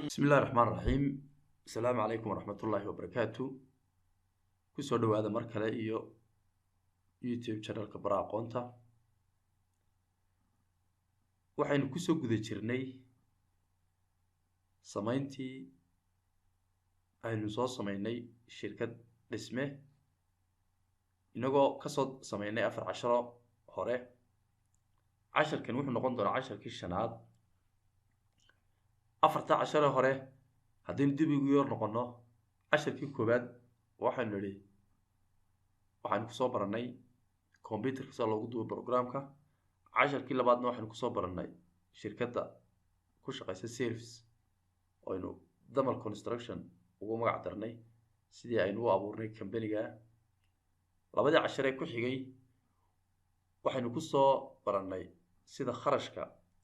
بسم الله الرحمن الرحيم. السلام عليكم ورحمة الله وبركاته. كسر دو هذا مركلة يوتيوب channel كبراء قونتا. وحين كسر جذي شرني سماينتي أي نصوص سمايني شركة اسمه إنه كسر سمايني 10 هره 10 كانوا نقول دون 10 كيشناد 14 هره هدين دبي وير نقولنا 10 كي كوباد waxaan niri waxaan ku soo baranay computer sida loogu duubo programka 10 kii labaadna waxaan ku soo baranay shirkadda ku shaqeysa service oo inuu Damal Construction ugu magac darnay sidii aynu u abuurnay company-ga labadii 10 ee ku xigay waxaan ku soo baranay sida kharashka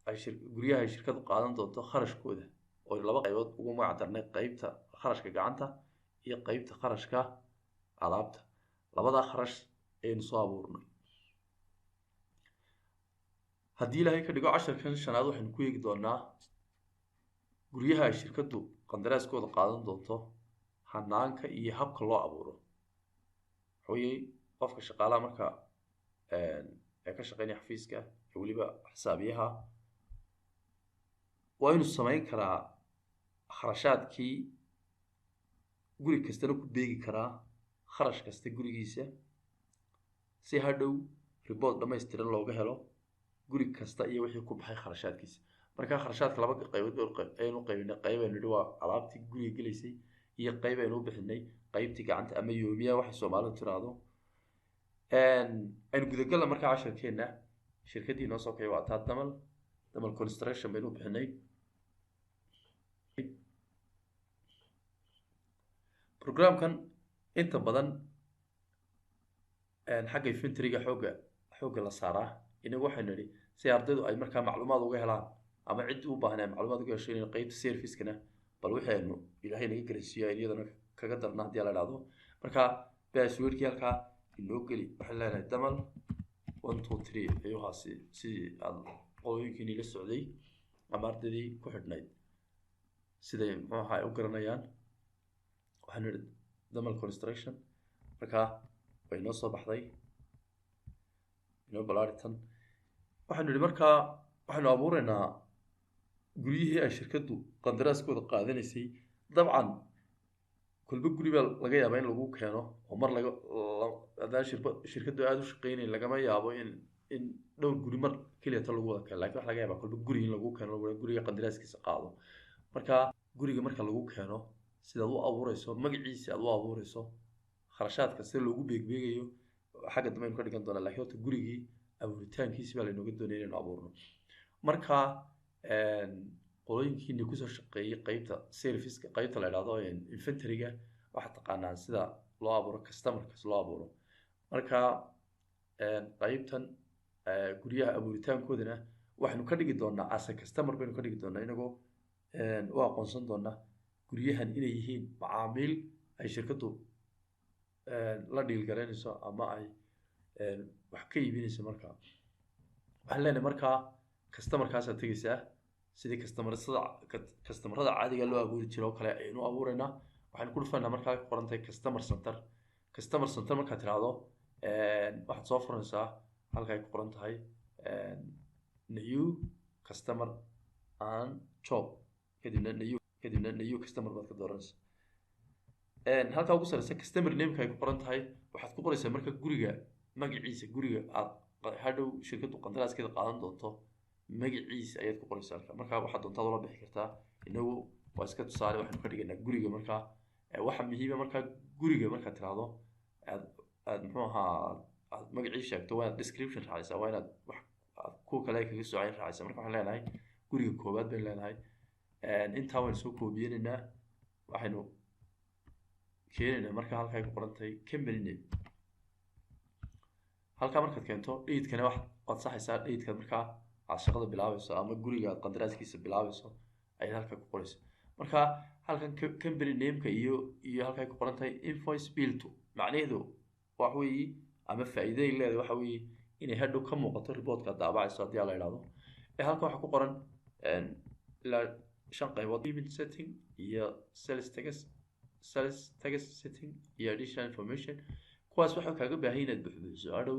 ay guryaha shirkadu qaadan doonto kharashkooda oo laba qaybood ugu magac darnay qaybta kharashka gacanta iyo qaybta kharashka alaabta labada kharash aynu soo abuurnay haddii ilaahay ka dhigo 10 kan shanaad waxaan ku eegi doonaa guryaha shirkadu qandaraaskooda qaadan doonto hanaanka iyo habka loo abuuro hooyay qofka shaqaalaha marka ee ka shaqeynaya xafiiska waliba xisaabiyaha waa inuu sameyn karaa kharashaadkii guri kastana ku beegi karaa kharash kasta gurigiisa si hadhow report dhameystiran looga helo guri kasta iyo wixii ku baxay kharashaadkiisa marka kharashaadka laba qaybood aynu qaybinay qayb aynu waa alaabtii guriga galeysay iyo qayb aynu u bixinay qaybtii gacanta ama yoomiya waxa Soomaalidu tiraahdo aynu gudagal marka 10 keena shirkadii noo soo kayay waa Damal Construction baynu u bixinay programkan inta badan xagga inventory-ga xooga la saaraa inagu waxaan niri si ardaydu ay markaa macluumaad uga helaan ama cid u baahan yahay macluumaad uga hesho in qaybta service-kana bal waxaanu ilaahay naga galisiyo iyadana kaga darna hadii la raado marka password-kii halka inoo gali waxaan leenahay Damal 1 2 3 ayuhaasi si qooyinkii la socday ama ardaydii ku xidhnayd siday maxay u garanayaan waxaan niri Damal Construction marka way noo soo baxday inoo balaaritan waxaan niri marka waxaanu abuureynaa guryihii ay shirkadu qandaraaskooda qaadanaysay dabcan kulba guri baa laga yaabaa in lagu keeno oo mar laga adaa shirkadu aad u shaqeynay lagama yaabo in dhowr guri mar kaliya ta lagu wada keeno laakiin waxa laga yaabaa kulba guri in lagu keeno guriga qandaraaskiisa qaado marka guriga marka lagu keeno sida uu abuurayso magaciisa aad u abuurayso kharashaadka si loogu beegbeegayo xagga dambe ka dhigan doona laakiin horta gurigii abuuritaankiisa baa la inooga doonayay in abuurno marka qolooyinkiina ku soo shaqeeyay qaybta service-ka qaybta la yiraahdo inventory-ga waxa taqaanaan sida loo abuuro customer-kaas loo abuuro marka qaybtan guryaha abuuritaankoodana waxaanu ka dhigi doonaa as a customer baynu ka dhigi doonaa inagoo u aqoonsan doonaa guryahan inay yihiin macaamiil ay shirkadu la dhiil garanayso ama ay wax ka iibinayso marka waxaan leenahay marka customer-kaas aad tagaysaa sidii customer-rada caadiga loo abuuri jiro oo kale aynu abuureynaa waxaan ku dhufanaa markaa ku qoran tahay customer center marka tiraahdo waxaad soo furanaysaa halka ay ku qoran tahay new customer and job kadibna new customer baad ka dooranaysaa halka ugu sareysa customer name-ka ay ku qoran tahay waxaad ku qoraysaa marka guriga magaciisa guriga aad hadhow shirkadu qandaraaskeeda qaadan doonto magaciisa ayaad ku qoraysaa halka marka waxaad doontaa la bixi kartaa inagu waa iska tusaale waxaanu ka dhigaynaa guriga marka waxa muhiim ah marka guriga marka tiraahdo aad muxuu ahaa magaciisa sheegto waa description raacaysaa waa inaad wax kuwa kale ay kaga soocay raacaysa marka waxaan leenahay guriga koowaad baynu leenahay intaa waynu soo koobiyeynaynaa waxaynu keenaynaa marka halkay ku qoran tahay company name halkaa markaad keento dheydkana waad saxaysaa dheydkaad markaa aad shaqada bilaabayso ama guriga aad qandaraaskiisa bilaabayso ayaad halkaa ku qoraysa marka halkan company nameka iyo halkay ku qoran tahay invoice bill to macnaheedu wax weeye ama faa'iiday leedahay waxa weeye inay hadhow ka muuqato reportka daabacayso haddii la yidhaahdo halkan waxaa ku qoran ilaa 5 qaybood payment setting iyo sales tax setting iyo additional information kuwaas waxaa kaaga baahan inaad buuxiso hadhow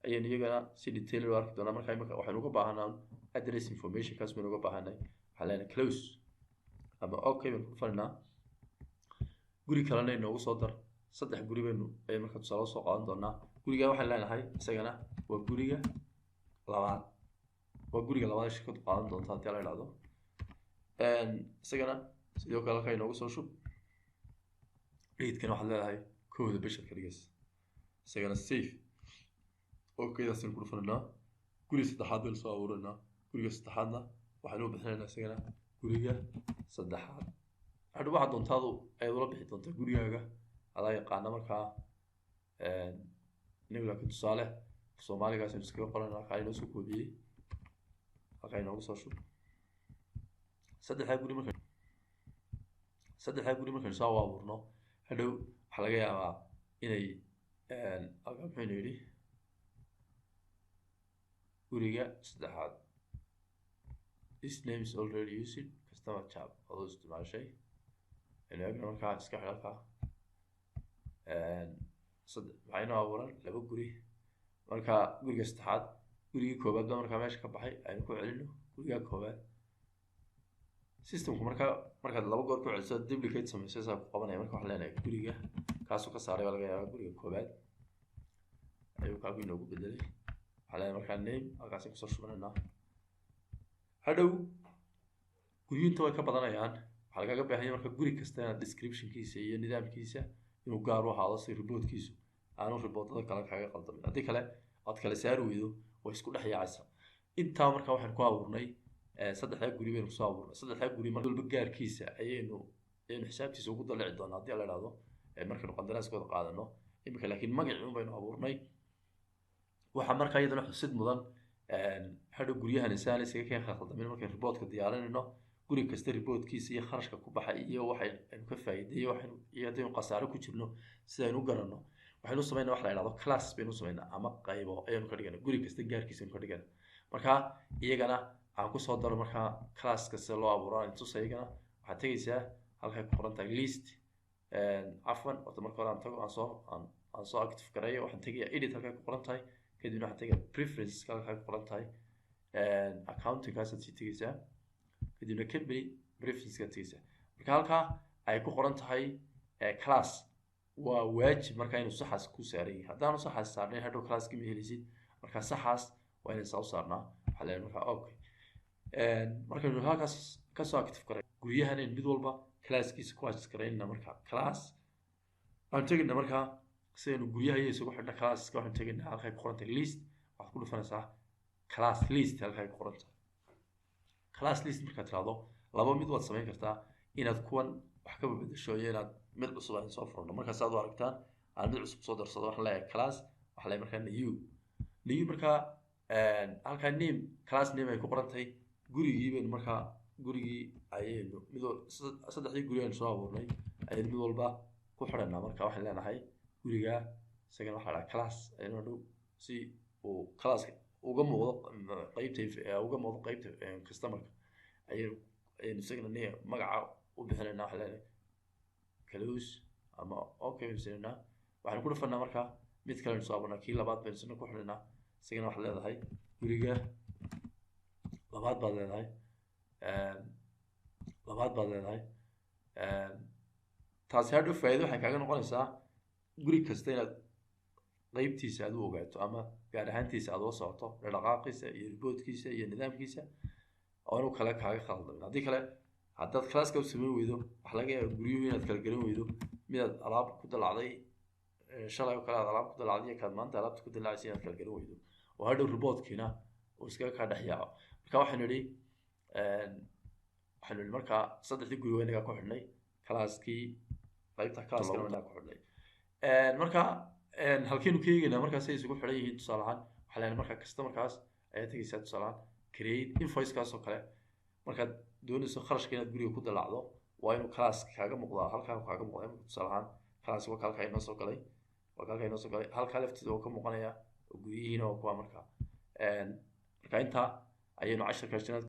ayaan iyagana si detail u arki doonaa marka imika waxaan uga baahanaa address information kaas baan uga baahanay waxaa leenahay close ama okay baan ku falinaa guri kalena inoogu soo dar 3 guri baynu marka tusaale soo qaadan doonaa guriga waxaan leenahay isagana waa guriga labaad shirkadu qaadan doonta haddii la yidhaahdo isagana sidoo kale halkaa inoogu soo shub dheydkana waxaad leedahay 1 bisha kaligees isagana safe okay daasaynu ku dhufananaa guri saddexaad baynu soo abuuranaa guriga saddexaadna waxaynu u bixinaynaa isagana guriga saddexaad hadhow waxaad doontaadu ayaad ula bixi doontaa gurigaaga adaa yaqaana markaa inagu laakiin tusaale soomaaligaas aynu iskaga qoranaa halkaa inoo soo koobiyey halkaa inoogu soo shub saddexdaa guri markaynu soo abuurno hadhow waxaa laga yaabaa inay halkaa muxuynu yidhi guriga saddexaad this name is already used customer tab adoo isticmaashay aynu eegna markaa iska xidh halkaa maxay noo abuuran 2 guri marka guriga saddexaad gurigii koowaad baa markaa meesha ka baxay aynu ku celino guriga koowaad systemku markaad 2 goor ku celiso duplicate samayso saa ku qabanaya marka waxaan leenahay guriga kaasoo ka saaray baa laga yaabaa guriga koowaad ayuu kaagu inoogu bedelay waxaa leenahay markaa name halkaasi kusoo shubanaynaa hadhow guryinta way ka badanayaan waxaa lagaga baahan yahay marka guri kasta inaad descriptionkiisa iyo nidaamkiisa inuu gaar u ahaado si reportkiisu aanu reportada kale kaga qaldamin haddii kale aad kala saari weydo way isku dhex yaacaysaa intaa marka waxaan ku abuurnay 3 guri baynu kusoo abuurnay 3 guri mar walba gaarkiisa ayaynu xisaabtiisa ugu dalici doonaa haddii la yidhaahdo markaynu qandaraaskooda qaadano imika laakiin magacii un baynu abuurnay waxaa markaa iyadana xusid mudan hadhow guryahan isaan isaga keen khaldamin markaynu reportka diyaarinayno guri kasta reportkiisa iyo kharashka ku baxay iyo waxaynu ka faa'iideeyay iyo haddaynu khasaaro ku jirno sidaynu u garanno waxaynu samaynaa wax la yidhahdo class baynu samaynaa ama qaybo ayaynu ka dhiganaa guri kasta gaarkiisa aynu ka dhiganaa marka iyagana aan ku soo daro markaa classka sida loo abuuro aan tusa iyagana waxaad tegaysaa halkay ku qoran tahay list cafwan horta marka hore aan tago aan soo active gareeyo waxaan tegayaa edit halkay ku qoran tahay kadibna waxaan tegayaa preferences halkay ku qoran tahay accountingkaasaad sii tegaysaa kadibna company preferenceskaad tegaysaa marka halkaa ay ku qoran tahay class waa waajib markaa inuu saxaas ku saaran yahay haddaanu saxaas saarnay hadhow classkii ma helisid marka saxaas waa inaan saa u saarnaa waxaa leeyahay markaa okay markaynu halkaas kasoo active garay guryahan in mid walba classkiisa ku access garaynaa markaa class aan tegayna markaa sidaynu guryaha iyo isugu xidhna classka waxaan tegaynaa halkay ku qoran tahay list waxaad ku dhufanaysaa class list halkay ku qoran tahay class list markaad tiraahdo laba mid waad samayn kartaa inaad kuwan wax ka bedesho iyo inaad mid cusub aan soo furno markaas aad u aragtaan aan mid cusub soo darsado waxaan leeyahay class waxaa leeyahay markaa new markaa halkaa name class name ay ku qoran tahay gurigii baynu markaa gurigii ayaynu saddexdii guri aynu soo abuurnay ayaynu mid walba ku xidhanaa marka waxaan leenahay guriga isagana waxaa dhaha class ayaynu hadhow si uu classka uga muuqdo qaybta customerka ayaynu isagana magaca u bixinaynaa waxaan leenahay close ama okay baynu sinaynaa waxaynu ku dhufanaa markaa mid kale aynu soo abuurnaa kii labaad baynu isna ku xidhanaa isagana waxaad leedahay guriga labaad baad leedahay taasi hadhow faa'iido waxay kaaga noqonaysaa guri kasta inaad qaybtiisa aad u ogaato ama gaar ahaantiisa aad ula socoto dhaqdhaqaaqiisa iyo reportkiisa iyo nidaamkiisa oo inuu kale kaaga khaldamin haddii kale haddaad classka u samayn weydo waxa laga yaabaa guryuhu inaad kala garan weydo midaad alaab ku dalacday shalay oo kale aad alaab ku dalacday iyo kaad maanta alaabta ku dalacaysay inaad kala garan weydo oo hadhow reportkiina oo iskaga kaa dhex yaaco marka waxaynu idhi markaa saddexdii guri waa inagaa ku xidhnay calaaskii qaybta calaaskana waa inagaa ku xidhnay marka halkeenu ka eegaynaa markaas ay isugu xidhan yihiin tusaale ahaan waxaa leenahay markaa customerkaas ayaa tegaysaa tusaale ahaan create invoicekaas oo kale markaad doonayso kharashka inaad guriga ku dalaacdo waa inuu calaaska kaaga muuqdaa halkaa kaaga muuqdaa marka tusaale ahaan calaas waa halkaa inoo soo galay halkaa lafteeda oo ka muuqanaya oo guryihiina waa kuwa markaa intaa ayaynu casharka